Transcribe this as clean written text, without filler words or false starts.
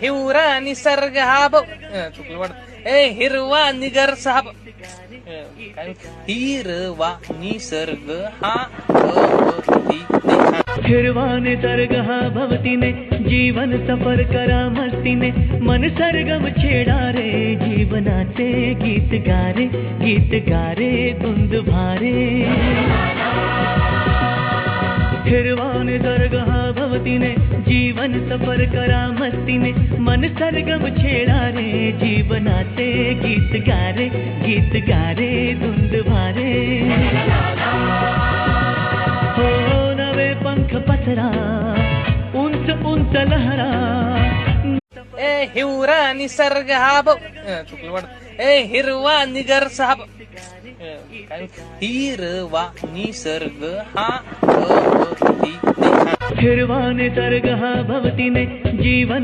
हिवरा निसर्ग हा चुकलं वाटत हिरवा निगर साहब काय हिरवा निसर्ग हा हिरवा निसर्ग हा भवतीने जीवन सफर करा मस्तीने मन सरगम छेडा रे जीवनाचे गीत गारे धुंद भारे हिरवा निसर्ग हा भवतीने जीवन सफर करा मस्तीने मन सरगम छेडा रे जीवनाचे गीत गारे धुंद भारे हो नवे पंख पसरा उंच उंच लहरा हिवरा निसर्ग हा चुकलं वाटत हिरवा निगर साहब काय हिरवा निसर्ग हा हिरवा निसर्ग हा भवतीने जीवन